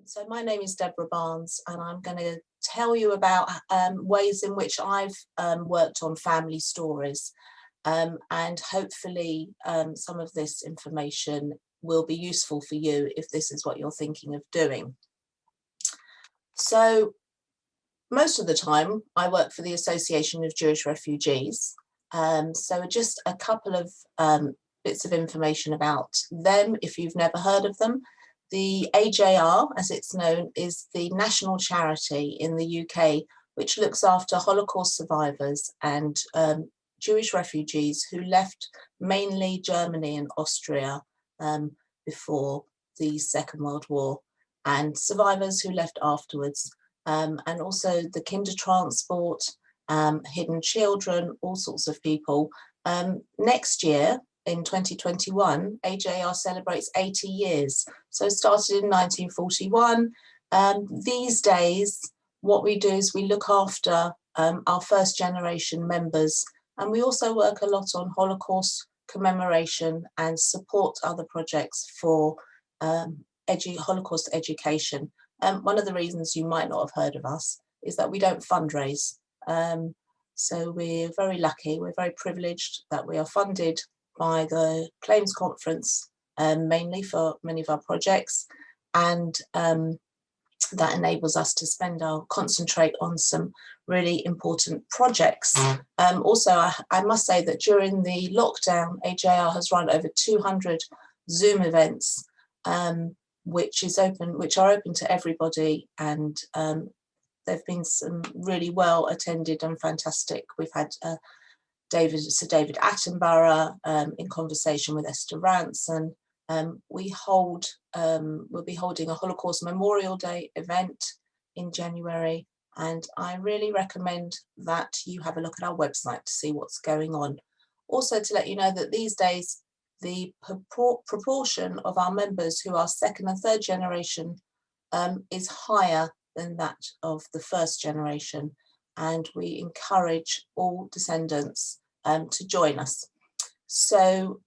So my name is Deborah Barnes, and I'm going to tell you about ways in which I've worked on family stories, and hopefully some of this information will be useful for you if this is what you're thinking of doing. So most of the time I work for the Association of Jewish Refugees, so just a couple of bits of information about them if you've never heard of them. The AJR, as it's known, is the national charity in the UK which looks after Holocaust survivors and Jewish refugees who left mainly Germany and Austria before the Second World War, and survivors who left afterwards, and also the kinder transport, hidden children, all sorts of people. Next year, in 2021, AJR celebrates 80 years. So it started in 1941. These days, what we do is we look after our first generation members, and we also work a lot on Holocaust commemoration and support other projects for Holocaust education. One of the reasons you might not have heard of us is that we don't fundraise. So we're very lucky, we're very privileged that we are funded by the Claims Conference, mainly for many of our projects, and that enables us to concentrate on some really important projects. Also, I must say that during the lockdown, AJR has run over 200 Zoom events, which are open to everybody, and they've been some really well attended and fantastic. We've had Sir David Attenborough in conversation with Esther Rantzen. We'll be holding a Holocaust Memorial Day event in January, and I really recommend that you have a look at our website to see what's going on. Also, to let you know that these days the proportion of our members who are second and third generation is higher than that of the first generation, and we encourage all descendants to join us. So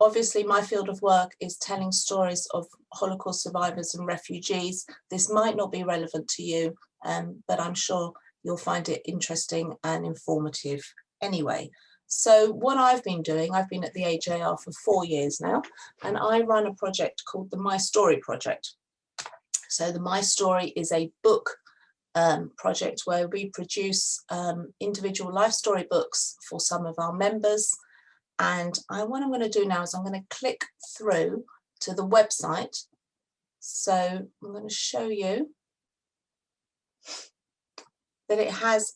obviously my field of work is telling stories of Holocaust survivors and refugees. This might not be relevant to you, but I'm sure you'll find it interesting and informative anyway. So what I've been doing, I've been at the AJR for 4 years now, and I run a project called the My Story Project. So the My Story is a book project where we produce individual life story books for some of our members. And what I'm going to do now is I'm going to click through to the website. So I'm going to show you that it has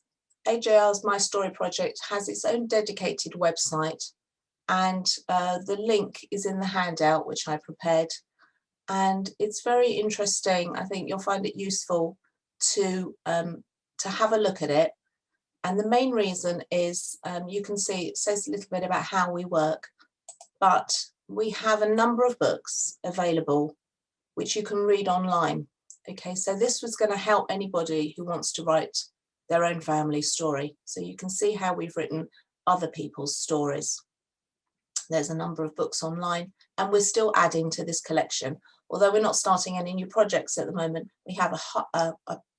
AJR's My Story Project has its own dedicated website, and the link is in the handout which I prepared. And it's very interesting. I think you'll find it useful to have a look at it. And the main reason is you can see it says a little bit about how we work, but we have a number of books available which you can read online. Okay, so this was going to help anybody who wants to write their own family story. So you can see how we've written other people's stories. There's a number of books online, and we're still adding to this collection. Although we're not starting any new projects at the moment, we have a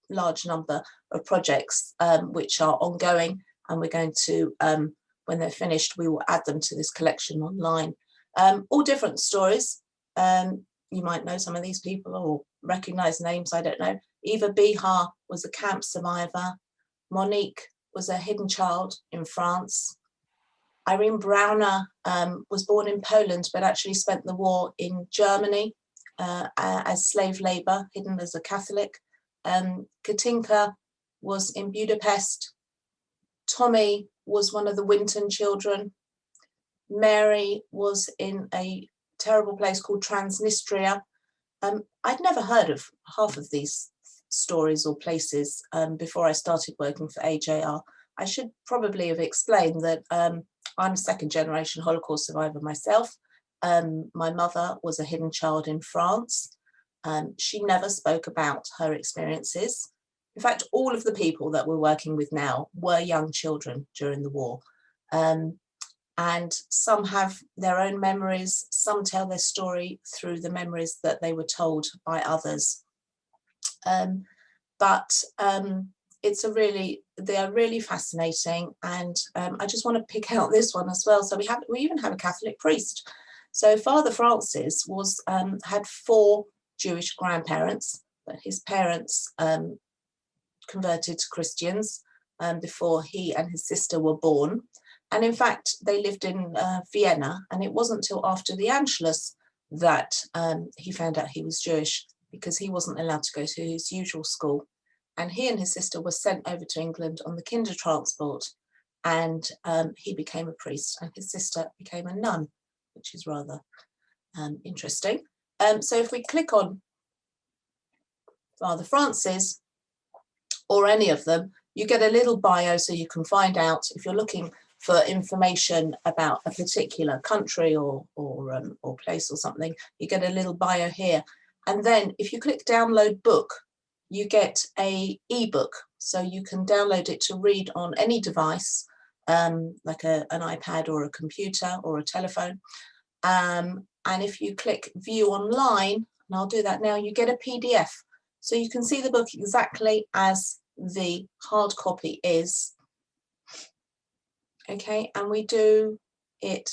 large number of projects which are ongoing, and we're going to, when they're finished, we will add them to this collection online. All different stories. You might know some of these people or recognize names, I don't know. Eva Bihar was a camp survivor. Monique was a hidden child in France. Irene Browner was born in Poland, but actually spent the war in Germany as slave labor, hidden as a Catholic. Katinka was in Budapest. Tommy was one of the Winton children. Mary was in a terrible place called Transnistria. I'd never heard of half of these stories or places before I started working for AJR. I should probably have explained that I'm a second generation Holocaust survivor myself. My mother was a hidden child in France. She never spoke about her experiences. In fact, all of the people that we're working with now were young children during the war. And some have their own memories, some tell their story through the memories that they were told by others. It's they are really fascinating, and I just want to pick out this one as well. So we even have a Catholic priest. So Father Francis had 4 Jewish grandparents, but his parents converted to Christians before he and his sister were born. And in fact, they lived in Vienna, and it wasn't until after the Anschluss that he found out he was Jewish, because he wasn't allowed to go to his usual school. And he and his sister were sent over to England on the Kindertransport, and he became a priest, and his sister became a nun, which is rather interesting. So if we click on Father Francis, or any of them, you get a little bio, so you can find out if you're looking for information about a particular country or place or something. You get a little bio here, and then if you click download book, you get a ebook, so you can download it to read on any device, like an iPad or a computer or a telephone. And if you click view online, and I'll do that now, you get a PDF, so you can see the book exactly as the hard copy is. Okay, and we do it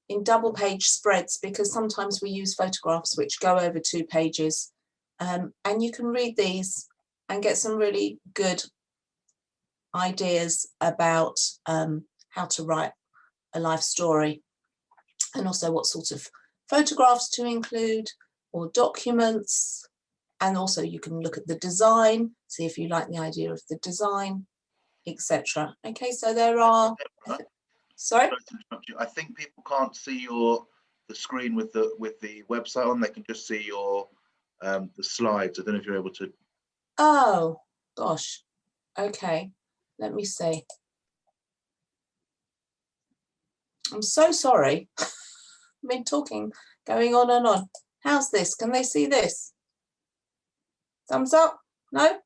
in double page spreads, because sometimes we use photographs which go over 2 pages, and you can read these and get some really good ideas about how to write a life story, and also what sort of photographs to include or documents. And also you can look at the design, see if you like the idea of the design, etc. Okay, so there are. Sorry to interrupt you. I think people can't see the screen with the website on. They can just see your the slides. I don't know if you're able to. Oh gosh. Okay, let me see. I'm so sorry. I've been talking, going on and on. How's this? Can they see this? Thumbs up? No?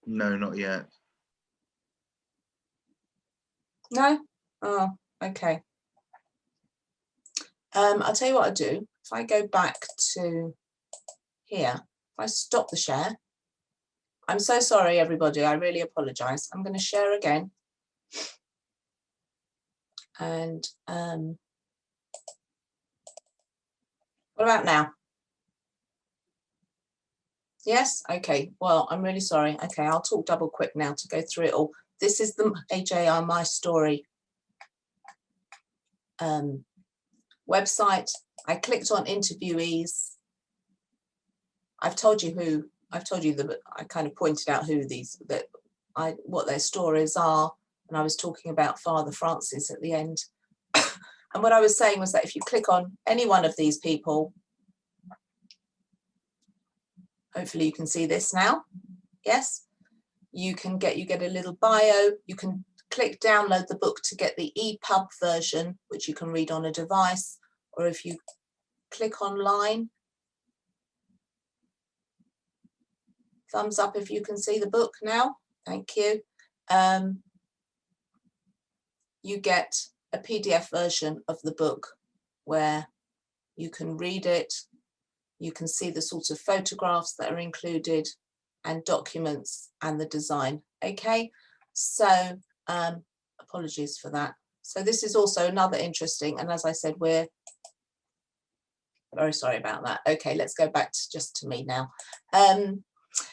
No, not yet. No? Oh, okay. I'll tell you what I'll do. If I go back to here, if I stop the share, I'm so sorry, everybody. I really apologize. I'm going to share again. And what about now? Yes? Okay. Well, I'm really sorry. Okay, I'll talk double quick now to go through it all. This is the AJR My Story website. I clicked on interviewees. I've told you that I kind of pointed out what their stories are, and I was talking about Father Francis at the end. And what I was saying was that if you click on any one of these people, hopefully you can see this now. Yes, you get a little bio. You can click download the book to get the EPUB version, which you can read on a device, or if you click online, thumbs up if you can see the book now. Thank you. You get a PDF version of the book where you can read it. You can see the sort of photographs that are included and documents and the design. Okay, so apologies for that. So this is also another interesting, and as I said, we're very sorry about that. Okay, let's go back to me now.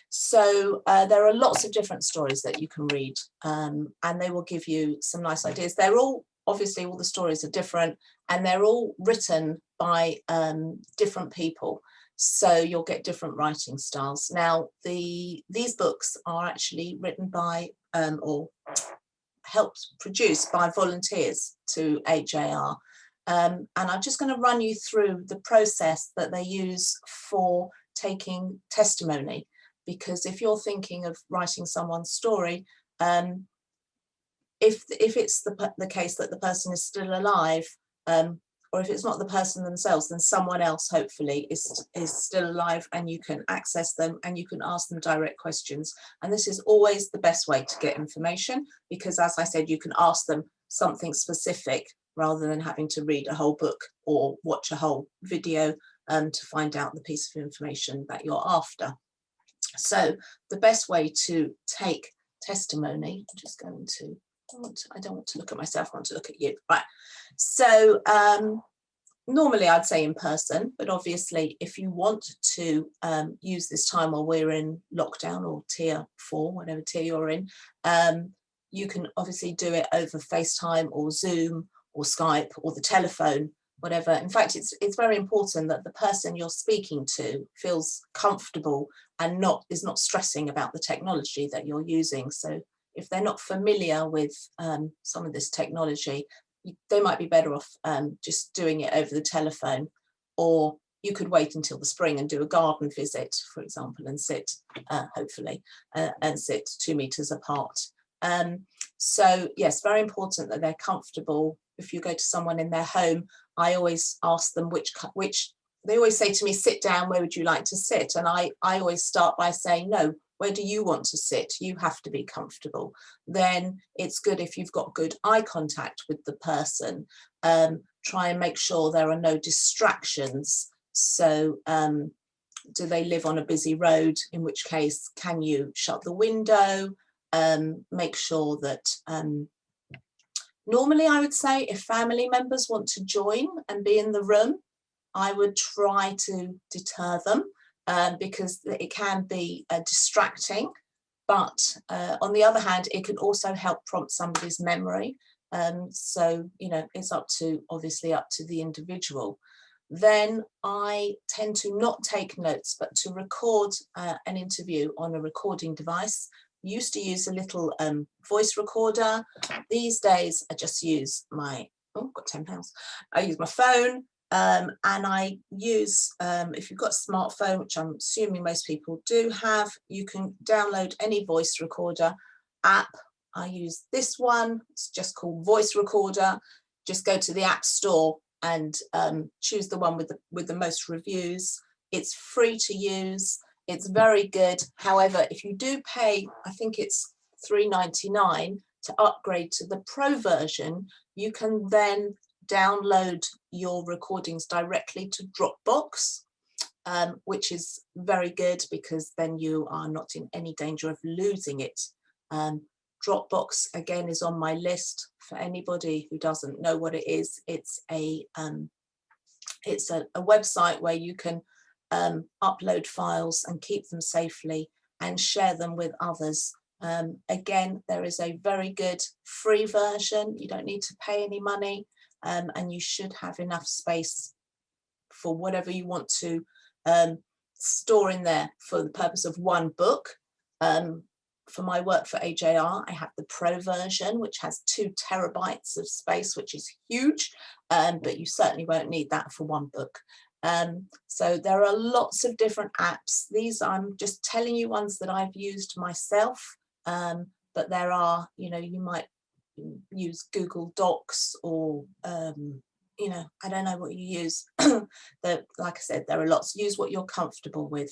So there are lots of different stories that you can read, and they will give you some nice ideas. They're all, obviously all the stories are different, and they're all written by different people. So you'll get different writing styles. Now, these books are actually written by or helped produced by volunteers to AJR. And I'm just going to run you through the process that they use for taking testimony, because if you're thinking of writing someone's story, if it's the case that the person is still alive, or if it's not the person themselves, then someone else hopefully is still alive, and you can access them and you can ask them direct questions. And this is always the best way to get information, because as I said, you can ask them something specific rather than having to read a whole book or watch a whole video to find out the piece of information that you're after. So the best way to take testimony, I'm just going to, I don't want to look at myself, I want to look at you. Right. So normally I'd say in person, but obviously if you want to use this time while we're in lockdown or tier 4, whatever tier you're in, you can obviously do it over FaceTime or Zoom or Skype or the telephone, whatever. In fact, it's very important that the person you're speaking to feels comfortable and is not stressing about the technology that you're using. So if they're not familiar with some of this technology, they might be better off just doing it over the telephone, or you could wait until the spring and do a garden visit, for example, and sit, hopefully, and sit 2 meters apart. So yes, very important that they're comfortable. If you go to someone in their home, I always ask them which they always say to me, sit down, where would you like to sit? And I always start by saying, no, where do you want to sit? You have to be comfortable. Then it's good if you've got good eye contact with the person. Try and make sure there are no distractions. So do they live on a busy road? In which case, can you shut the window? Make sure that normally I would say if family members want to join and be in the room, I would try to deter them because it can be distracting. But on the other hand, it can also help prompt somebody's memory. So, you know, it's obviously up to the individual. Then I tend to not take notes, but to record an interview on a recording device. Used to use a little voice recorder. These days I just use my, oh, got £10. I use my phone, and I use, if you've got a smartphone, which I'm assuming most people do have, you can download any voice recorder app. I use this one, it's just called Voice Recorder. Just go to the App Store and choose the one with the most reviews. It's free to use. It's very good. However, if you do pay, I think it's $3.99 to upgrade to the Pro version, you can then download your recordings directly to Dropbox, which is very good because then you are not in any danger of losing it. Dropbox, again, is on my list for anybody who doesn't know what it is. It's a website where you can upload files and keep them safely and share them with others. Again, there is a very good free version. You don't need to pay any money, and you should have enough space for whatever you want to store in there for the purpose of one book. For my work for AJR, I have the Pro version, which has 2 terabytes of space, which is huge, but you certainly won't need that for one book. So there are lots of different apps. These, I'm just telling you ones that I've used myself, but there are, you know, you might use Google Docs or, you know, I don't know what you use. Like I said, there are lots. Use what you're comfortable with.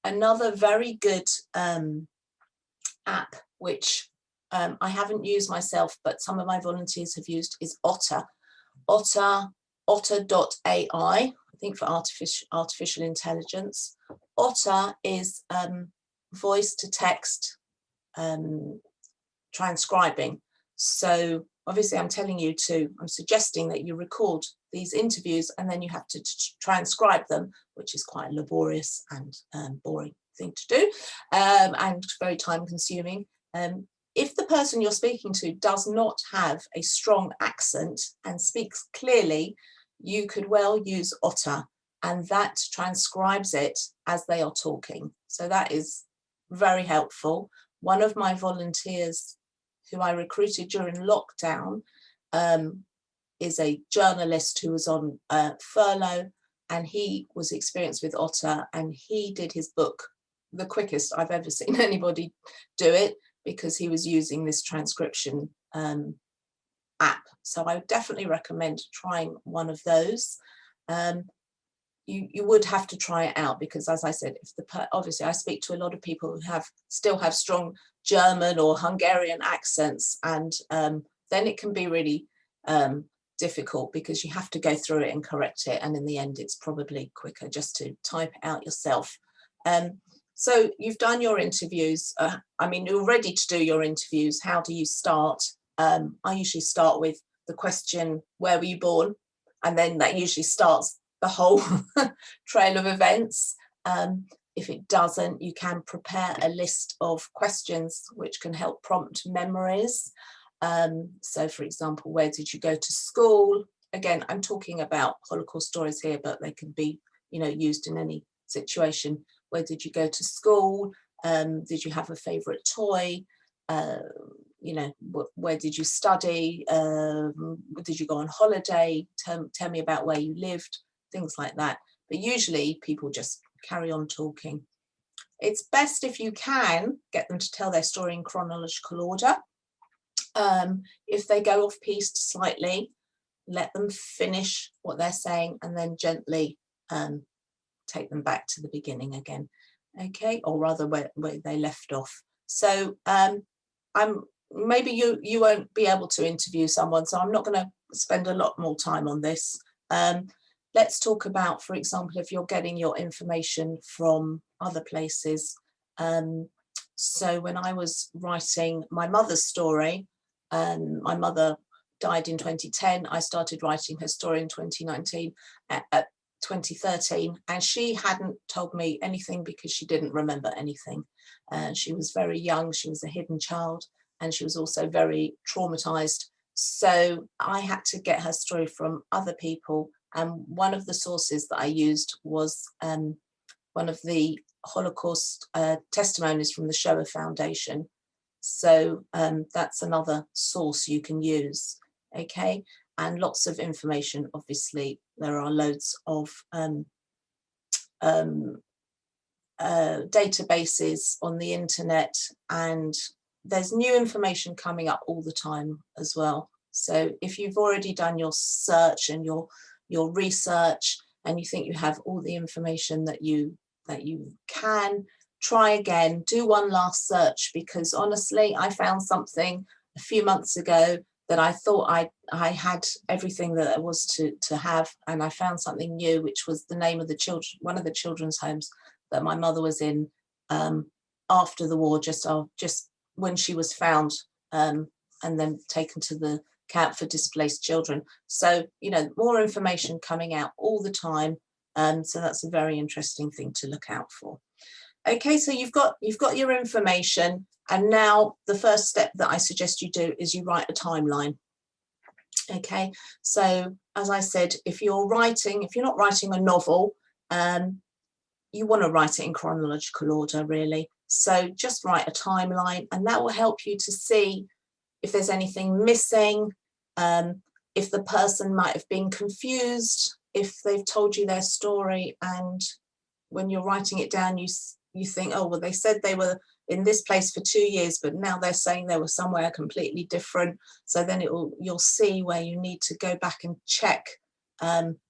Another very good app, which I haven't used myself, but some of my volunteers have used, is Otter. Otter.ai, I think, for artificial intelligence. Otter is voice to text transcribing. So obviously I'm suggesting that you record these interviews and then you have to transcribe them, which is quite a laborious and boring thing to do, and very time consuming. If the person you're speaking to does not have a strong accent and speaks clearly, you could well use Otter, and that transcribes it as they are talking. So that is very helpful. One of my volunteers who I recruited during lockdown is a journalist who was on furlough, and he was experienced with Otter, and he did his book the quickest I've ever seen anybody do it, because he was using this transcription app. So I would definitely recommend trying one of those. You would have to try it out, because as I said, obviously I speak to a lot of people who still have strong German or Hungarian accents, and then it can be really difficult because you have to go through it and correct it, and in the end it's probably quicker just to type it out yourself. So you've done your interviews. I mean, you're ready to do your interviews. How do you start? I usually start with the question, where were you born? And then that usually starts the whole trail of events. If it doesn't, you can prepare a list of questions which can help prompt memories. So for example, where did you go to school? Again, I'm talking about Holocaust stories here, but they can be, you know, used in any situation. Where did you go to school? Did you have a favorite toy? You know, where did you study? Did you go on holiday? Tell me about where you lived, things like that. But usually people just carry on talking. It's best if you can get them to tell their story in chronological order. If they go off piste slightly, let them finish what they're saying and then gently take them back to the beginning again. Okay, or rather where they left off. So maybe you won't be able to interview someone, so I'm not going to spend a lot more time on this. Let's talk about, for example, if you're getting your information from other places. So when I was writing my mother's story, my mother died in 2010. I started writing her story in 2019, 2013, and she hadn't told me anything because she didn't remember anything. She was very young, she was a hidden child, and she was also very traumatized. So I had to get her story from other people. And one of the sources that I used was one of the Holocaust testimonies from the Shoah Foundation. So that's another source you can use, okay? And lots of information, obviously. There are loads of databases on the internet, and there's new information coming up all the time as well. So if you've already done your search and your research and you think you have all the information that you can, try again, do one last search, because honestly I found something a few months ago that I thought I had everything that there was to have, and I found something new, which was the name of the children, one of the children's homes that my mother was in after the war, just when she was found, and then taken to the camp for displaced children. So, you know, more information coming out all the time. So that's a very interesting thing to look out for. Okay, so you've got your information, and now the first step that I suggest you do is you write a timeline. Okay, so as I said, if you're not writing a novel, you want to write it in chronological order, really. So just write a timeline, and that will help you to see if there's anything missing, if the person might have been confused, if they've told you their story, and when you're writing it down, you think, oh, well, they said they were in this place for 2 years, but now they're saying they were somewhere completely different. So then you'll see where you need to go back and check,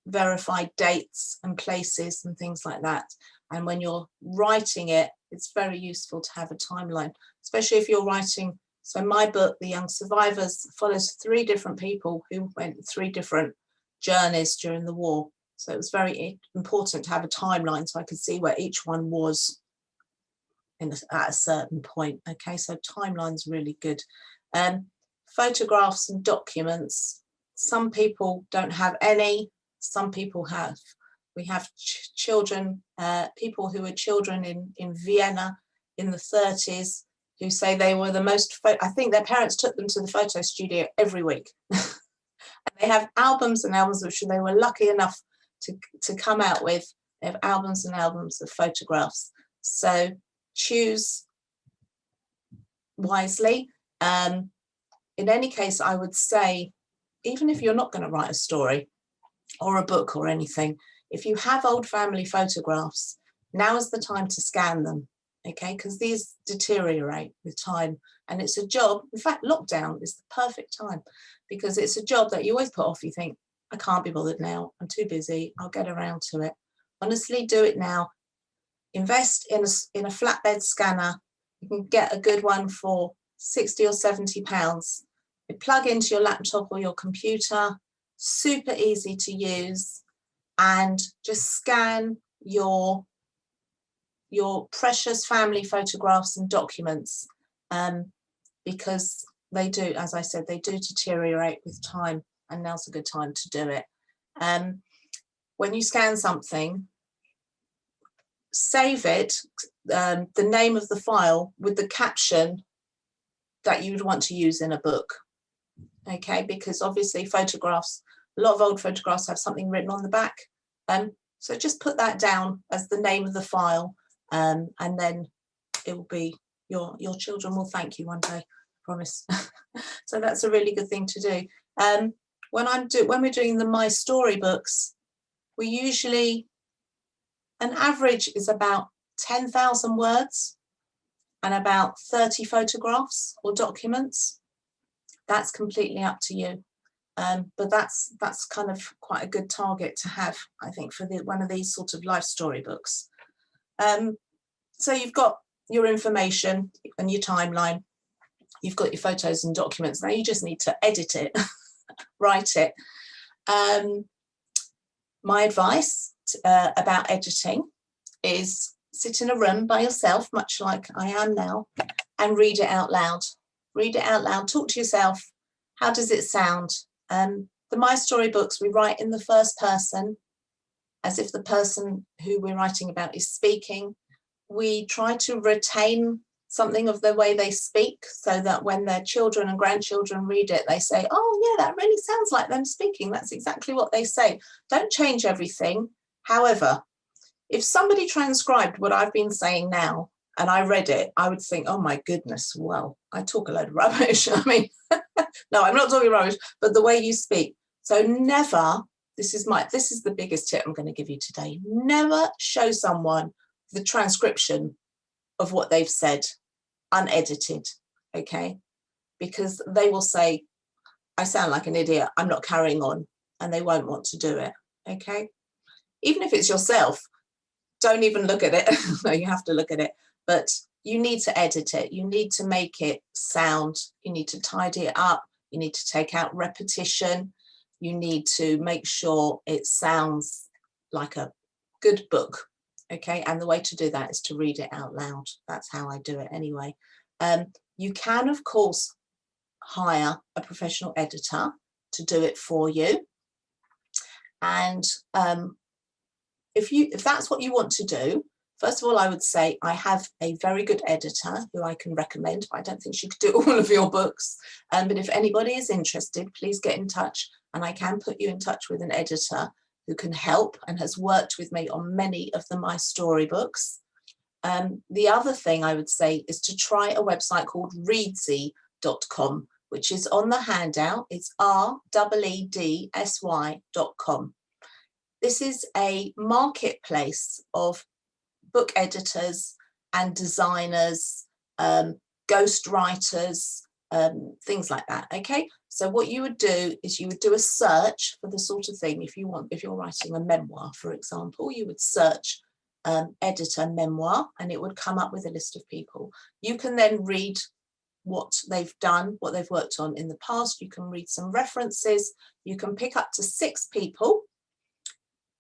verify dates and places and things like that. And when you're writing it, it's very useful to have a timeline, especially if you're writing. So my book, The Young Survivors, follows 3 different people who went 3 different journeys during the war. So it was very important to have a timeline so I could see where each one was at a certain point. Okay, so timeline's really good. Photographs and documents. Some people don't have any, some people have. We have children, people who were children in Vienna in the 30s, who say they were the most, I think their parents took them to the photo studio every week. And they have albums and albums which they were lucky enough to come out with. They have albums and albums of photographs. So choose wisely. In any case, I would say, even if you're not going to write a story or a book or anything, if you have old family photographs, now is the time to scan them, okay? Because these deteriorate with time, and it's a job. In fact, lockdown is the perfect time, because it's a job that you always put off. You think, I can't be bothered now, I'm too busy, I'll get around to it. Honestly, do it now. Invest in a flatbed scanner. You can get a good one for £60 or £70. You plug into your laptop or your computer, super easy to use, and just scan your precious family photographs and documents, because they do, as I said, they do deteriorate with time, and now's a good time to do it. When you scan something, save it, the name of the file with the caption that you would want to use in a book. Okay, because obviously photographs, a lot of old photographs have something written on the back. So just put that down as the name of the file, and then it will be, your children will thank you one day, I promise. So that's a really good thing to do. When we're doing the My Story books, we usually, an average is about 10,000 words and about 30 photographs or documents. That's completely up to you. But that's kind of quite a good target to have, I think, for one of these sort of life story books. So you've got your information and your timeline, you've got your photos and documents. Now you just need to edit it, write it. My advice about editing is sit in a room by yourself, much like I am now, and read it out loud. Read it out loud, talk to yourself. How does it sound? The My Story books, we write in the first person, as if the person who we're writing about is speaking. We try to retain something of the way they speak, so that when their children and grandchildren read it, they say, oh yeah, that really sounds like them speaking. That's exactly what they say. Don't change everything. However, if somebody transcribed what I've been saying now and I read it, I would think, oh my goodness, well, I talk a load of rubbish. I mean, no, I'm not talking rubbish, but the way you speak. So never, this is the biggest tip I'm going to give you today. Never show someone the transcription of what they've said, unedited, okay? Because they will say, I sound like an idiot, I'm not carrying on, and they won't want to do it, okay? Even if it's yourself, don't even look at it. No, you have to look at it, but you need to edit it. You need to make it sound, you need to tidy it up, you need to take out repetition, you need to make sure it sounds like a good book. Okay, and the way to do that is to read it out loud. That's how I do it anyway. You can, of course, hire a professional editor to do it for you. And if that's what you want to do, first of all, I would say I have a very good editor who I can recommend, but I don't think she could do all of your books. But if anybody is interested, please get in touch, and I can put you in touch with an editor who can help and has worked with me on many of the My Story books. The other thing I would say is to try a website called readsy.com, which is on the handout. It's reedsy.com. This is a marketplace of book editors and designers, ghost writers, things like that. Okay, so what you would do is you would do a search for the sort of thing. If you're writing a memoir, for example, you would search editor memoir, and it would come up with a list of people. You can then read what they've done, what they've worked on in the past. You can read some references. You can pick up to 6 people,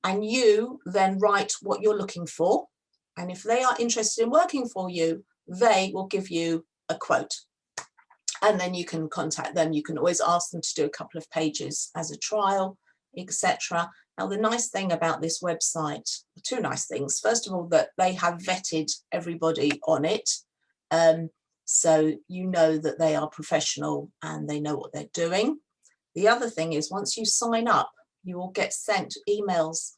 and you then write what you're looking for. And if they are interested in working for you, they will give you a quote. And then you can contact them. You can always ask them to do a couple of pages as a trial, etc. Now, the nice thing about this website, 2 nice things. First of all, that they have vetted everybody on it. So you know that they are professional and they know what they're doing. The other thing is, once you sign up, you will get sent emails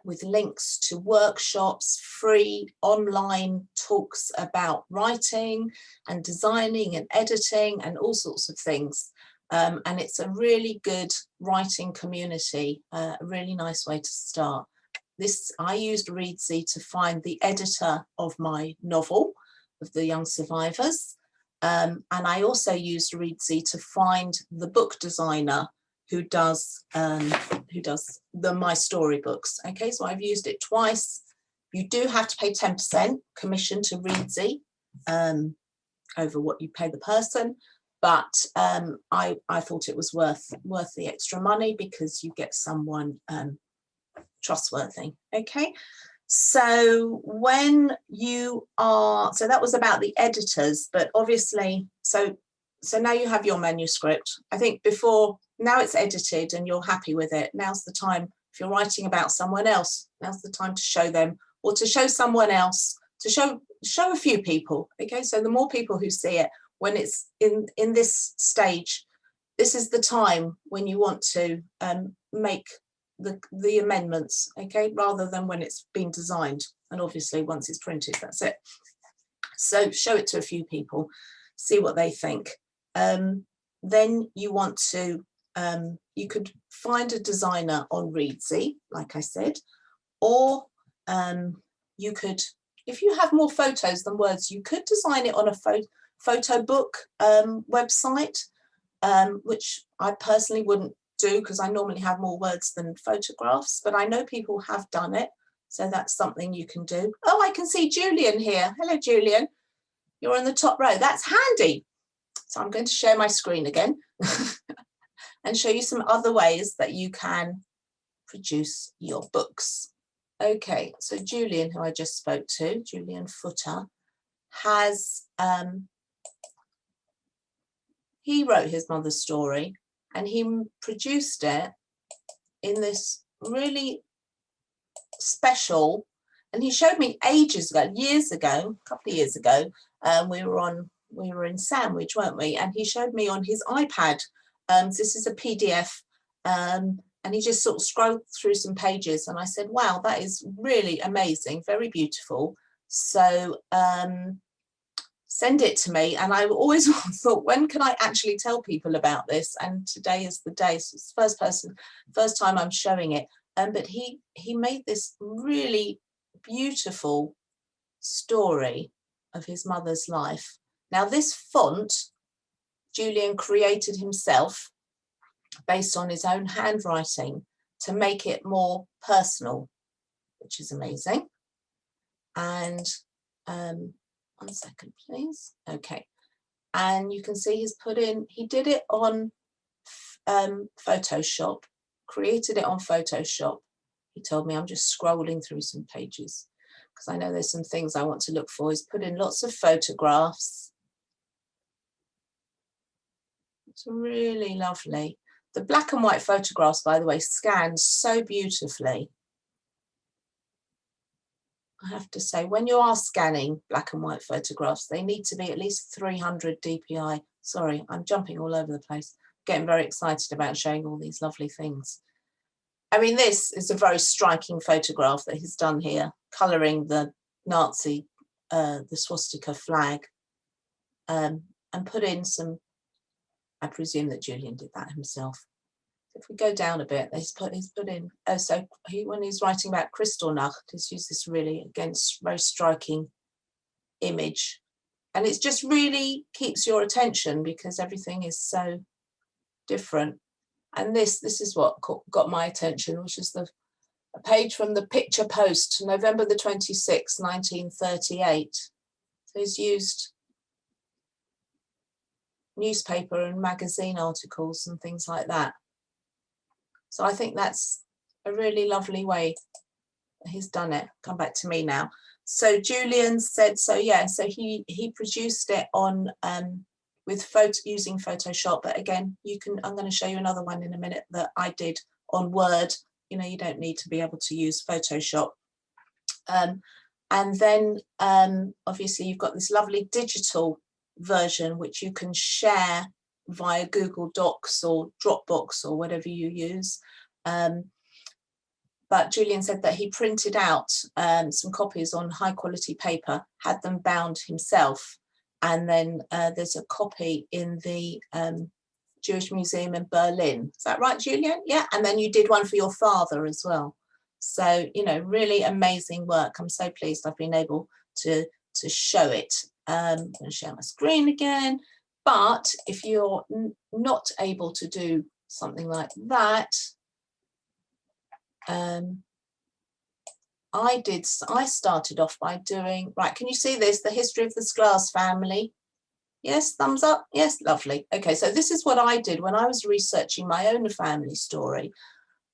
with links to workshops, free online talks about writing and designing and editing and all sorts of things. And it's a really good writing community, a really nice way to start. I used Readsy to find the editor of my novel, of The Young Survivors. And I also used Readsy to find the book designer who does the My Story books. Okay, so I've used it twice. You do have to pay 10% commission to Readsy over what you pay the person. but I thought it was worth the extra money because you get someone trustworthy. Okay, so when you are, so that was about the editors, but obviously, so now you have your manuscript. I think before, now it's edited and you're happy with it. Now's the time, if you're writing about someone else, now's the time to show them, or to show someone else, to show a few people. Okay, so the more people who see it, when it's in this stage, this is the time when you want to make the amendments, okay, rather than when it's been designed. And obviously once it's printed, that's it. So show it to a few people, see what they think. Then you want to, you could find a designer on Readsy, like I said, or you could, if you have more photos than words, you could design it on a photo book website, which I personally wouldn't do because I normally have more words than photographs, but I know people have done it, so that's something you can do. Oh, I can see Julian here. Hello, Julian. You're on the top row. That's handy. So I'm going to share my screen again and show you some other ways that you can produce your books. Okay, so Julian, who I just spoke to, Julian Footer, has he wrote his mother's story and he produced it in this really special, and he showed me ages ago, years ago, a couple of years ago, we were in Sandwich, weren't we? And he showed me on his iPad, this is a PDF, and he just sort of scrolled through some pages and I said, wow, that is really amazing, very beautiful. So send it to me. And I always thought, when can I actually tell people about this? And today is the day. So it's the first time I'm showing it. But he made this really beautiful story of his mother's life. Now this font, Julian created himself based on his own handwriting to make it more personal, which is amazing. And one second, please. Okay. And you can see he did it on Photoshop, created it on Photoshop. He told me, I'm just scrolling through some pages because I know there's some things I want to look for. He's put in lots of photographs. It's really lovely. The black and white photographs, by the way, scan so beautifully. I have to say, when you are scanning black and white photographs, they need to be at least 300 dpi. Sorry, I'm jumping all over the place. Getting very excited about showing all these lovely things. I mean, this is a very striking photograph that he's done here, colouring the Nazi, the swastika flag, and put in some, I presume that Julian did that himself. If we go down a bit, he's put in, oh, so when he's writing about Kristallnacht, he's used this really, again, very striking image. And it just really keeps your attention because everything is so different. And this is what got my attention, which is a page from the Picture Post, November the 26th, 1938. So he's used newspaper and magazine articles and things like that. So I think that's a really lovely way he's done it. Come back to me now. So Julian said, so yeah, so he produced it on using Photoshop, but again, I'm going to show you another one in a minute that I did on Word. You know, you don't need to be able to use Photoshop. And then obviously you've got this lovely digital version which you can share via Google Docs or Dropbox or whatever you use. But Julian said that he printed out some copies on high quality paper, had them bound himself, and then there's a copy in the Jewish Museum in Berlin. Is that right, Julian? Yeah, and then you did one for your father as well. So, you know, really amazing work. I'm so pleased I've been able to show it. I'm going to share my screen again. But if you're not able to do something like that, I started off by doing, right, can you see this? The history of the Sklas family. Yes, thumbs up. Yes, lovely. Okay, so this is what I did when I was researching my own family story.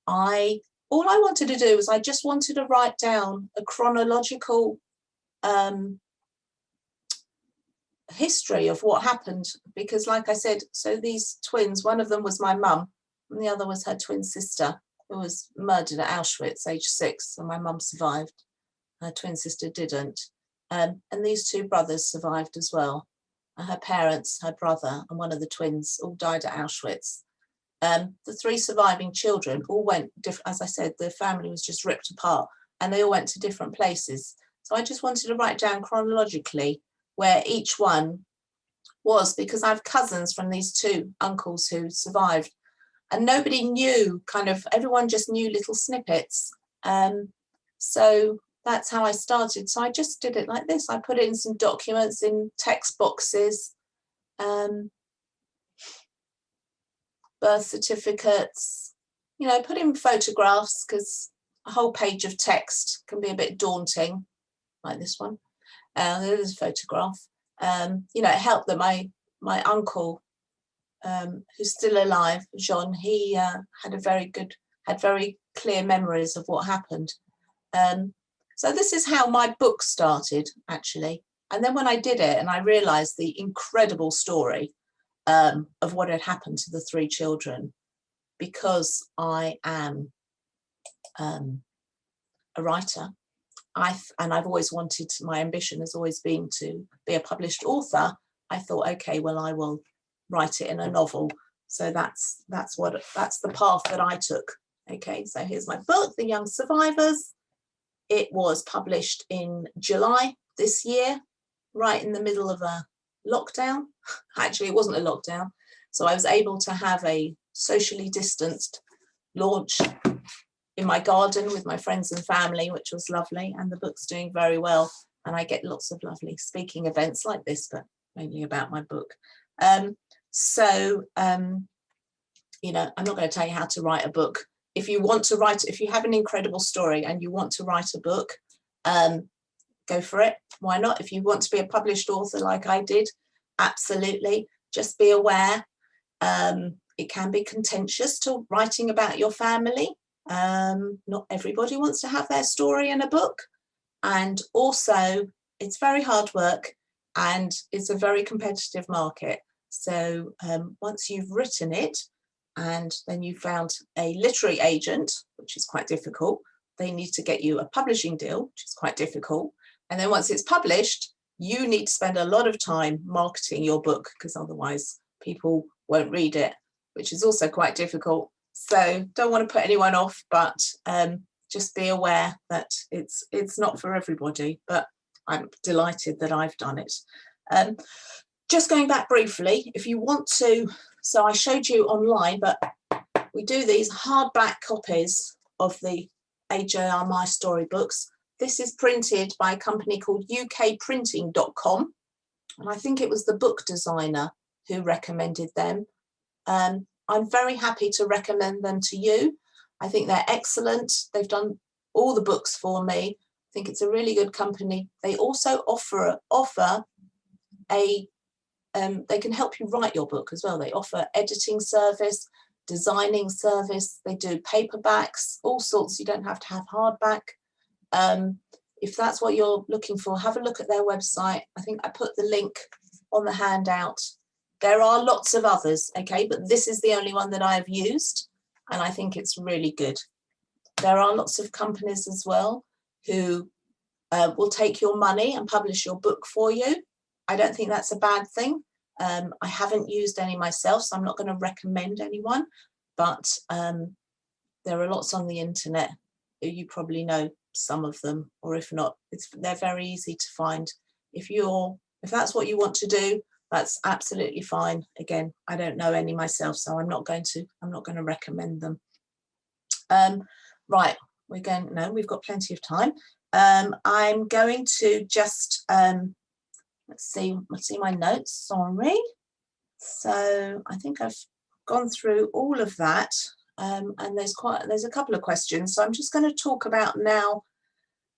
All I wanted to do was I just wanted to write down a chronological history of what happened, because like I said, so these twins, one of them was my mum and the other was her twin sister, who was murdered at Auschwitz, age 6, and my mum survived. Her twin sister didn't. And these 2 brothers survived as well. Her parents, her brother, and one of the twins all died at Auschwitz. The 3 surviving children all went different. As I said, the family was just ripped apart and they all went to different places. So I just wanted to write down chronologically where each one was, because I have cousins from these 2 uncles who survived, and nobody knew, kind of, everyone just knew little snippets. So that's how I started. So I just did it like this. I put in some documents in text boxes, birth certificates, you know, put in photographs, because a whole page of text can be a bit daunting, like this one. There's a photograph. You know, it helped that my uncle, who's still alive, Jean, he had very clear memories of what happened. So this is how my book started, actually. And then when I did it and I realized the incredible story of what had happened to the 3 children, because I am a writer, and I've always wanted, my ambition has always been to be a published author, I thought, okay, well, I will write it in a novel. So that's the path that I took. Okay, so here's my book, The Young Survivors. It was published in July this year, right in the middle of a lockdown. Actually, it wasn't a lockdown. So I was able to have a socially distanced launch in my garden with my friends and family, which was lovely. And the book's doing very well. And I get lots of lovely speaking events like this, but mainly about my book. You know, I'm not going to tell you how to write a book. If you want to write, if you have an incredible story and you want to write a book, go for it. Why not? If you want to be a published author like I did, absolutely. Just be aware. It can be contentious to writing about your family. Not everybody wants to have their story in a book. And also, it's very hard work and it's a very competitive market. So once you've written it, and then you found a literary agent, which is quite difficult, they need to get you a publishing deal, which is quite difficult. And then once it's published, you need to spend a lot of time marketing your book, because otherwise people won't read it, which is also quite difficult. So don't want to put anyone off, but just be aware that it's not for everybody, but I'm delighted that I've done it. Just going back briefly, if you want to, so I showed you online, but we do these hardback copies of the AJR My Story books. This is printed by a company called ukprinting.com. And I think it was the book designer who recommended them. I'm very happy to recommend them to you. I think they're excellent. They've done all the books for me. I think it's a really good company. They also offer they can help you write your book as well. They offer editing service, designing service. They do paperbacks, all sorts. You don't have to have hardback. If that's what you're looking for, have a look at their website. I think I put the link on the handout. There are lots of others, okay, but this is the only one that I've used, and I think it's really good. There are lots of companies as well who will take your money and publish your book for you. I don't think that's a bad thing. I haven't used any myself, so I'm not going to recommend anyone, but there are lots on the internet. You probably know some of them, or if not, they're very easy to find. If that's what you want to do, that's absolutely fine. Again, I don't know any myself, so I'm not going to recommend them. Right, we've got plenty of time. I'm going to just let's see my notes, sorry. So I think I've gone through all of that, and there's a couple of questions. So I'm just going to talk about now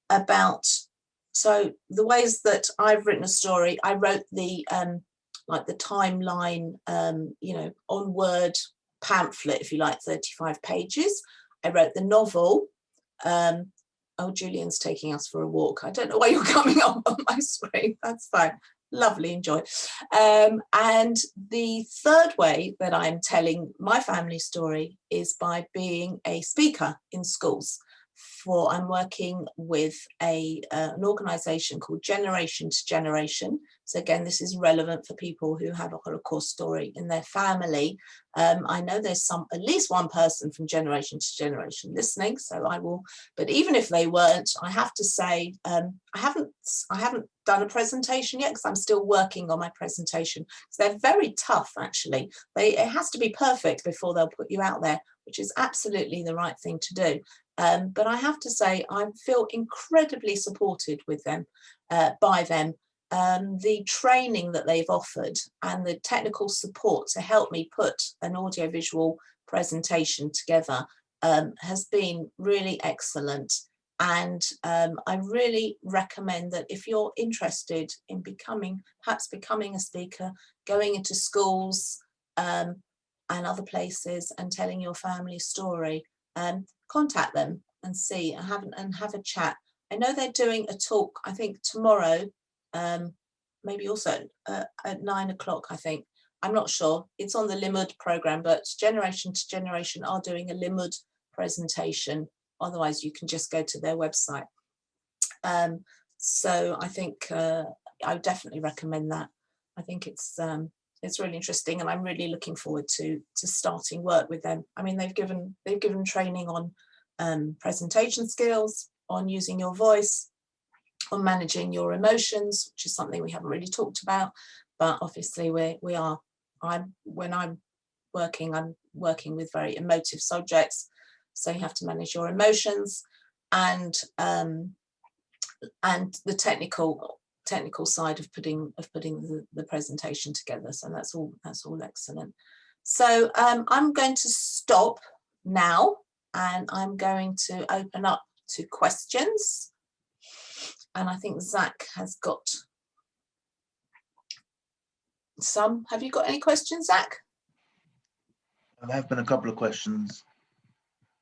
about, so the ways that I've written a story. I wrote the like the timeline, you know, on Word pamphlet, if you like, 35 pages. I wrote the novel. Oh, Julian's taking us for a walk. I don't know why you're coming on my screen. That's fine. Lovely, enjoy. And the third way that I'm telling my family story is by being a speaker in schools. I'm working with an organisation called Generation to Generation. So again, this is relevant for people who have a Holocaust story in their family. I know there's at least one person from Generation to Generation listening, so I will. But even if they weren't, I have to say I haven't done a presentation yet because I'm still working on my presentation. So they're very tough, actually. It has to be perfect before they'll put you out there, which is absolutely the right thing to do. But I have to say, I feel incredibly supported with them, by them. The training that they've offered and the technical support to help me put an audiovisual presentation together has been really excellent. And I really recommend that if you're interested in perhaps becoming a speaker, going into schools and other places and telling your family story, contact them and see and have a chat. I know they're doing a talk, I think tomorrow, maybe also at 9 o'clock, I think. I'm not sure. It's on the Limmud program, but Generation to Generation are doing a Limmud presentation. Otherwise, you can just go to their website. So I think I would definitely recommend that. I think it's really interesting, and I'm really looking forward to starting work with them. I mean, they've given training on presentation skills, on using your voice, on managing your emotions, which is something we haven't really talked about. But obviously, when I'm working with very emotive subjects, so you have to manage your emotions and the technical side of putting the presentation together. So that's all excellent. So I'm going to stop now, and I'm going to open up to questions. And I think Zach has got some. Have you got any questions, Zach? There have been a couple of questions.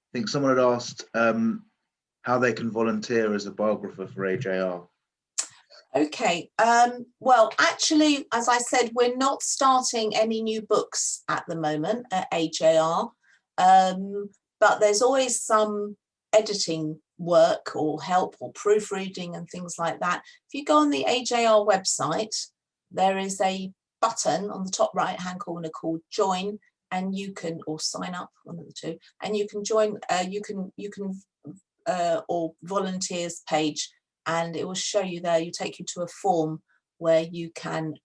I think someone had asked how they can volunteer as a biographer for AJR. Okay, well, actually, as I said, we're not starting any new books at the moment at AJR, but there's always some editing work or help or proofreading and things like that. If you go on the AJR website, there is a button on the top right hand corner called join, and you can, or sign up, one of the two, and you can join, or volunteers page, and it will show you there, take you to a form where you can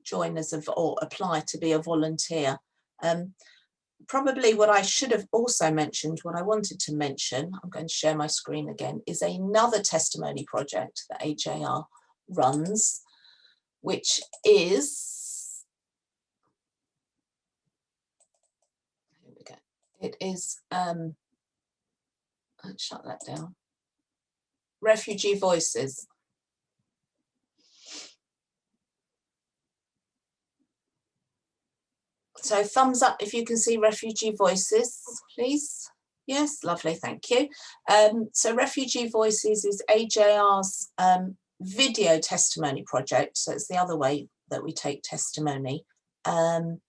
join or apply to be a volunteer. Probably what I should have also mentioned, what I wanted to mention, I'm going to share my screen again, is another testimony project that AJR runs, which is, here we go, it is, let's shut that down, Refugee Voices. So thumbs up if you can see Refugee Voices, please. Yes, lovely, thank you. So Refugee Voices is AJR's video testimony project. So it's the other way that we take testimony. And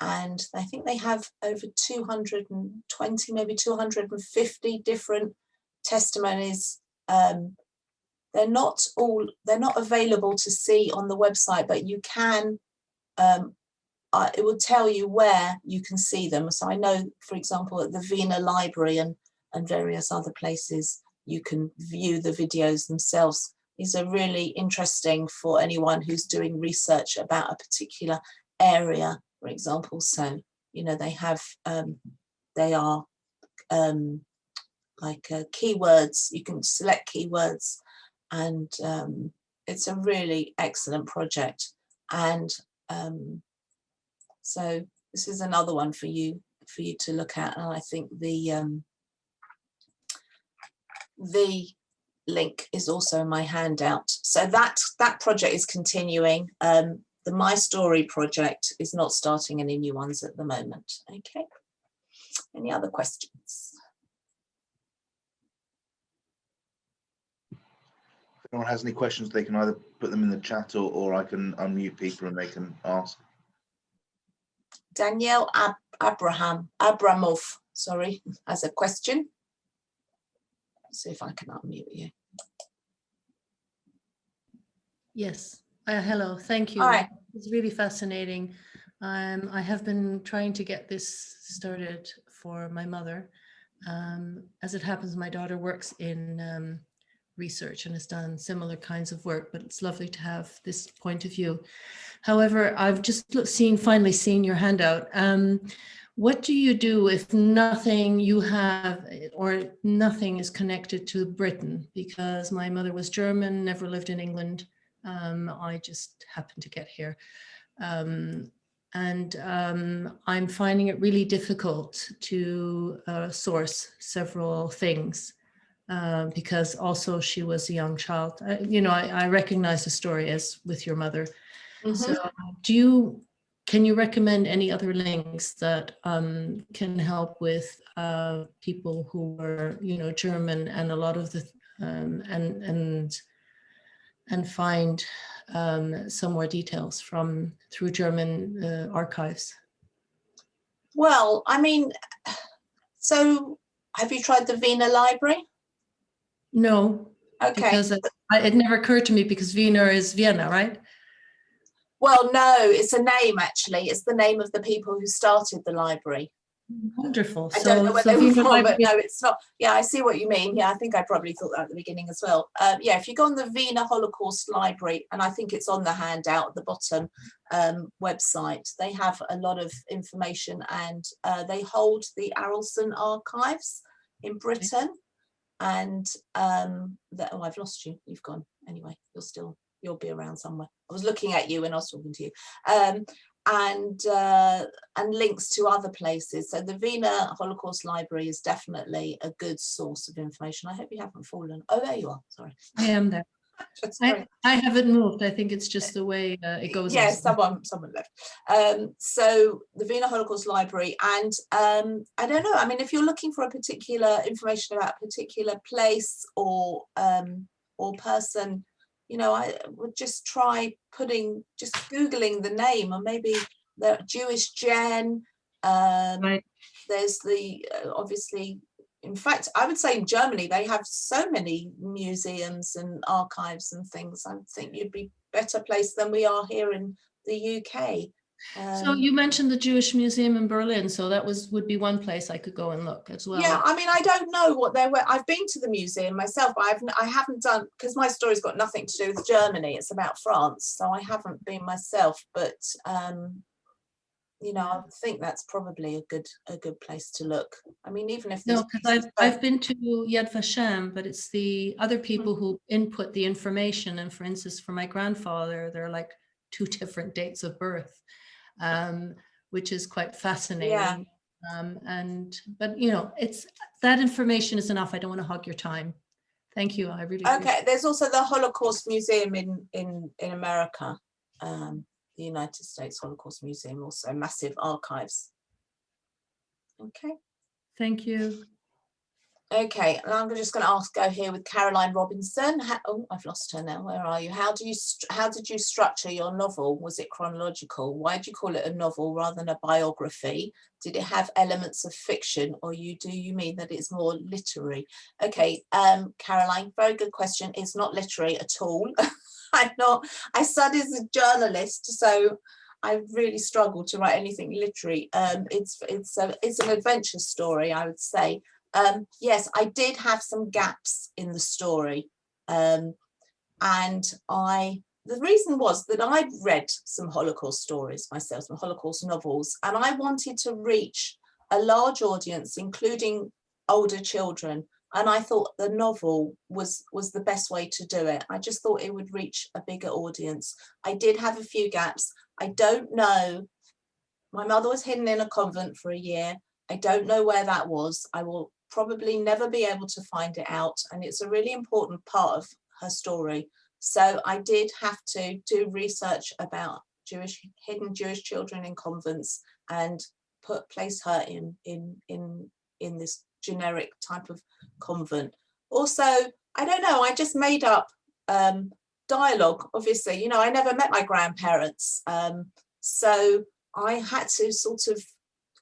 I think they have over 220, maybe 250 different testimonies. They're not available to see on the website, but you can, it will tell you where you can see them. So I know, for example, at the Wiener Library and various other places, you can view the videos themselves. These are really interesting for anyone who's doing research about a particular area, for example. So, you know, they have, they are like keywords. You can select keywords, and it's a really excellent project. And so this is another one for you to look at, and I think the link is also in my handout. So that project is continuing. the My Story project is not starting any new ones at the moment. Okay. Any other questions? If anyone has any questions, they can either put them in the chat or I can unmute people and they can ask. Danielle Abramov, sorry, has a question. Let's see if I can unmute you. Yes. Hello. Thank you. Hi. It's really fascinating. I have been trying to get this started for my mother. As it happens, my daughter works in research and has done similar kinds of work, but it's lovely to have this point of view. However, I've just finally seen your handout. What do you do if nothing you have or nothing is connected to Britain? Because my mother was German, never lived in England. I just happened to get here. I'm finding it really difficult to source several things because also she was a young child. I recognize the story as with your mother. Mm-hmm. So can you recommend any other links that can help with people who were, German and a lot of the, and find some more details through German archives? Well, I mean, so have you tried the Wiener Library? No, Okay. because it never occurred to me because Wiener is Vienna, right? Well, no, it's a name actually. It's the name of the people who started the library. Wonderful. I don't know where they were Wiener from, Library... but no, it's not. Yeah, I see what you mean. Yeah, I think I probably thought that at the beginning as well. Yeah, if you go on the Wiener Holocaust Library, and I think it's on the handout at the bottom website, they have a lot of information, and they hold the Arolsen archives in Britain. And oh, I've lost you. You've gone. Anyway, you'll be around somewhere. I was looking at you when I was talking to you. And links to other places. So the Wiener Holocaust Library is definitely a good source of information. I hope you haven't fallen. Oh, there you are. Sorry. I am there. I haven't moved. I think it's just the way it goes. Yes, someone left. So the Wiener Holocaust Library, and I don't know. I mean, if you're looking for a particular information about a particular place or person, I would just try just Googling the name, or maybe the Jewish Gen. Right. There's the obviously. In fact, I would say in Germany, they have so many museums and archives and things. I think you'd be better placed than we are here in the UK. So you mentioned the Jewish Museum in Berlin. So that would be one place I could go and look as well. Yeah, I mean, I don't know what they were. I've been to the museum myself, but I haven't done, because my story's got nothing to do with Germany. It's about France. So I haven't been myself, but I think that's probably a good place to look. I mean, even if no, because I've been to Yad Vashem, but it's the other people who input the information. And for instance, for my grandfather, there are like 2 different dates of birth, which is quite fascinating. Yeah. But it's that information is enough. I don't want to hog your time. Thank you. I really okay. There's also the Holocaust Museum in America. The United States Holocaust Museum, also massive archives. Okay. Thank you. Okay, and I'm just going to go here with Caroline Robinson. Oh, I've lost her now. Where are you? How did you structure your novel? Was it chronological? Why did you call it a novel rather than a biography? Did it have elements of fiction, or do you mean that it's more literary? Okay, Caroline, very good question. It's not literary at all. I studied as a journalist, so I really struggled to write anything literary. It's an adventure story, I would say. Yes, I did have some gaps in the story, and the reason was that I'd read some Holocaust stories myself, some Holocaust novels, and I wanted to reach a large audience, including older children. And I thought the novel was the best way to do it. I just thought it would reach a bigger audience. I did have a few gaps. I don't know. My mother was hidden in a convent for a year. I don't know where that was. I will probably never be able to find it out. And it's a really important part of her story. So I did have to do research about hidden Jewish children in convents and place her in this generic type of convent. Also, I don't know, I just made up dialogue. Obviously, you know, I never met my grandparents, so I had to sort of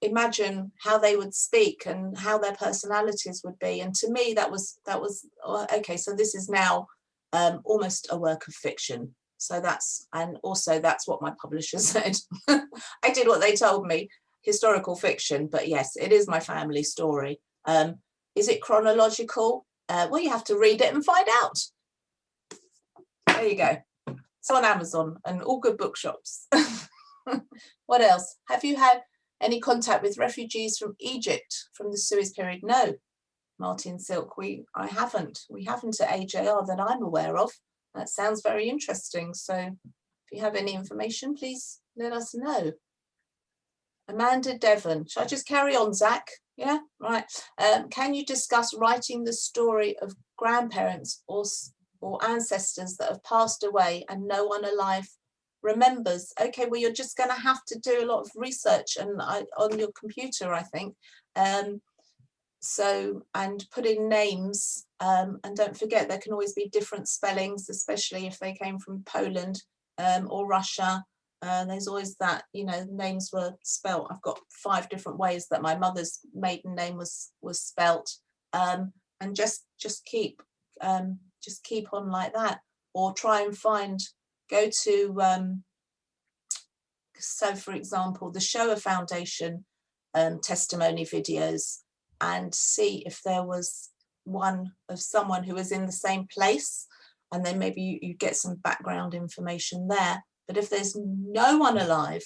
imagine how they would speak and how their personalities would be. And to me, that was okay. So this is now almost a work of fiction. So that's what my publisher said. I did what they told me, historical fiction, but yes, it is my family story. Is it chronological? Well, you have to read it and find out. There you go. It's on Amazon and all good bookshops. What else? Have you had any contact with refugees from Egypt from the Suez period? No, Martin Silk, I haven't. We haven't at AJR that I'm aware of. That sounds very interesting. So if you have any information, please let us know. Amanda Devon, shall I just carry on, Zach? Yeah, right. Can you discuss writing the story of grandparents or ancestors that have passed away and no one alive remembers? Okay, well, you're just going to have to do a lot of research and on your computer, I think. And put in names, and don't forget there can always be different spellings, especially if they came from Poland or Russia. There's always that, you know, names were spelt. I've got 5 different ways that my mother's maiden name was spelt, and just keep on like that, or try and go to so for example the Shoah Foundation testimony videos, and see if there was one of someone who was in the same place, and then maybe you get some background information there. But if there's no one alive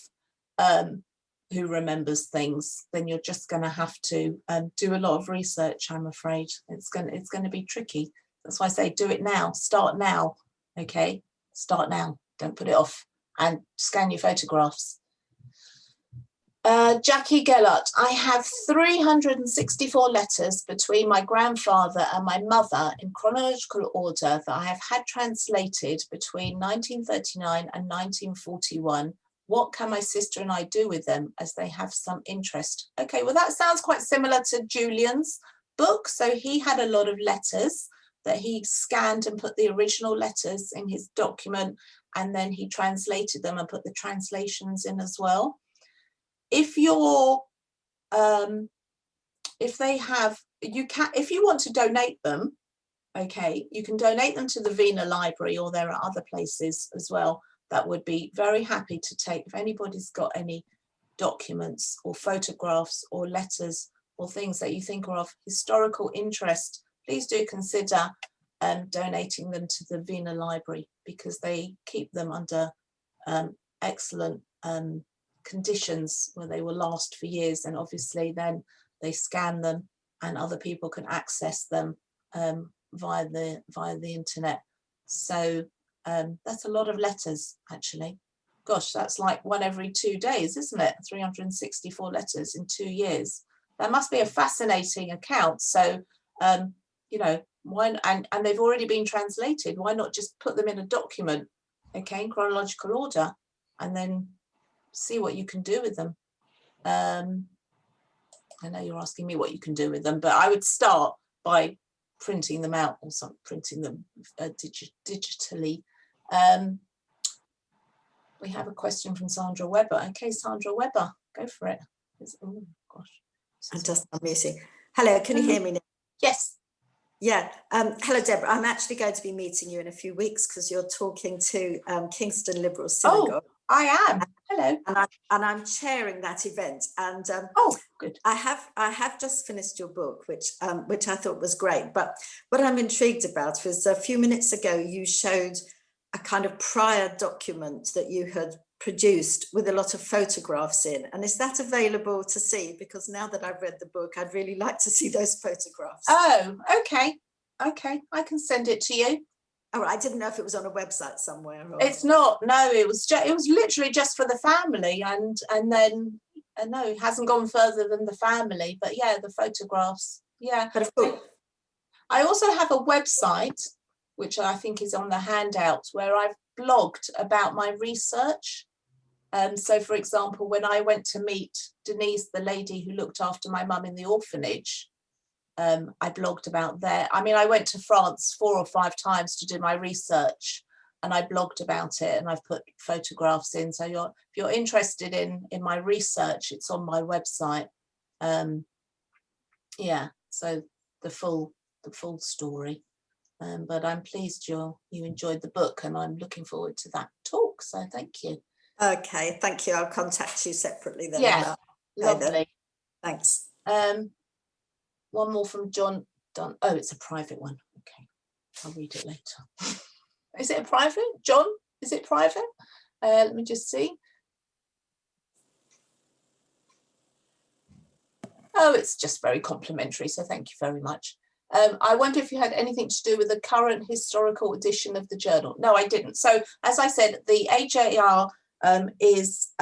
who remembers things, then you're just going to have to do a lot of research, I'm afraid. It's going to be tricky. That's why I say do it now. Start now. Okay, start now. Don't put it off, and scan your photographs. Jackie Gellert, I have 364 letters between my grandfather and my mother in chronological order that I have had translated between 1939 and 1941. What can my sister and I do with them, as they have some interest? Okay, well, that sounds quite similar to Julian's book. So he had a lot of letters that he scanned and put the original letters in his document, and then he translated them and put the translations in as well. If you're, if you want to donate them, okay, you can donate them to the Wiener Library, or there are other places as well that would be very happy to take. If anybody's got any documents or photographs or letters or things that you think are of historical interest, please do consider donating them to the Wiener Library, because they keep them under excellent conditions where they will last for years, and obviously then they scan them and other people can access them via the internet. So that's a lot of letters, actually. Gosh, that's like one every 2 days, isn't it? 364 letters in 2 years. That must be a fascinating account. So you know, and they've already been translated. Why not just put them in a document, okay, in chronological order, and then see what you can do with them. I know you're asking me what you can do with them, but I would start by printing them out, or printing them digitally. We have a question from Sandra Webber. Okay, Sandra Webber, go for it. Oh gosh. I'm just unmuting. Hello, can you hear me now? Yes. Yeah. Hello, Deborah. I'm actually going to be meeting you in a few weeks, because you're talking to Kingston Liberal Synagogue. Oh, I am. Hello. And I'm chairing that event. And oh, good. I have just finished your book, which I thought was great. But what I'm intrigued about was, a few minutes ago you showed a kind of prior document that you had produced with a lot of photographs in. And is that available to see? Because now that I've read the book, I'd really like to see those photographs. Oh, okay. Okay, I can send it to you. Oh, I didn't know if it was on a website somewhere. Or... It's not. No, it was literally just for the family, and then no, it hasn't gone further than the family. But yeah, the photographs. Yeah. But of course, I also have a website, which I think is on the handout, where I've blogged about my research. So, for example, when I went to meet Denise, the lady who looked after my mum in the orphanage, I blogged about there. I mean, I went to France 4 or 5 times to do my research, and I blogged about it, and I've put photographs in. So if you're interested in my research, it's on my website. Yeah, so the full story. But I'm pleased you enjoyed the book, and I'm looking forward to that talk. So thank you. Okay, thank you. I'll contact you separately then. Yeah, lovely. Then. Thanks. One more from John Dunn. Oh, it's a private one. Okay, I'll read it later. Is it a private? John, is it private? Let me just see. Oh, it's just very complimentary, so thank you very much. I wonder if you had anything to do with the current historical edition of the journal. No, I didn't. So, as I said, the AJR is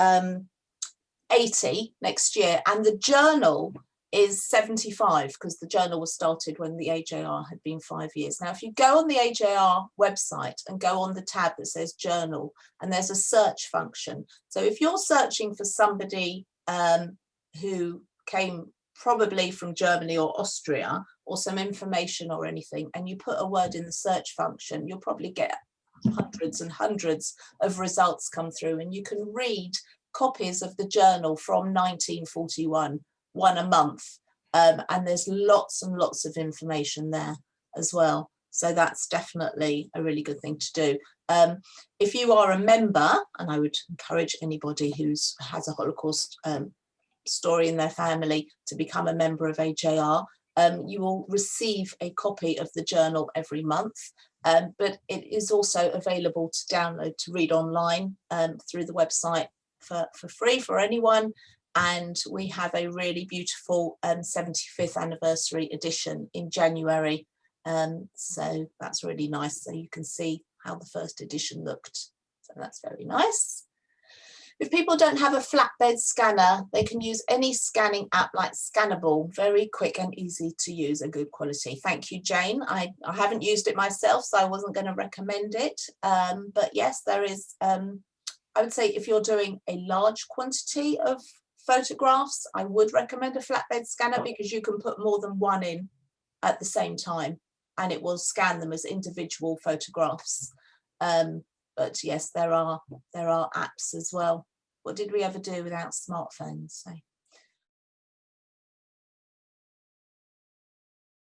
80 next year, and the journal is 75, because the journal was started when the AJR had been 5 years. Now, if you go on the AJR website and go on the tab that says journal, and there's a search function. So if you're searching for somebody who came probably from Germany or Austria, or some information or anything, and you put a word in the search function, you'll probably get hundreds and hundreds of results come through, and you can read copies of the journal from 1941, one a month, and there's lots and lots of information there as well. So that's definitely a really good thing to do. If you are a member, and I would encourage anybody who has a Holocaust story in their family to become a member of AJR, you will receive a copy of the journal every month, but it is also available to download, to read online through the website for free for anyone. And we have a really beautiful 75th anniversary edition in January. So that's really nice. So you can see how the first edition looked. So that's very nice. If people don't have a flatbed scanner, they can use any scanning app like Scannable, very quick and easy to use, a good quality. Thank you, Jane. I haven't used it myself, so I wasn't going to recommend it. But yes, there is, I would say if you're doing a large quantity of photographs, I would recommend a flatbed scanner, because you can put more than one in at the same time, and it will scan them as individual photographs. But yes, there are apps as well. What did we ever do without smartphones? So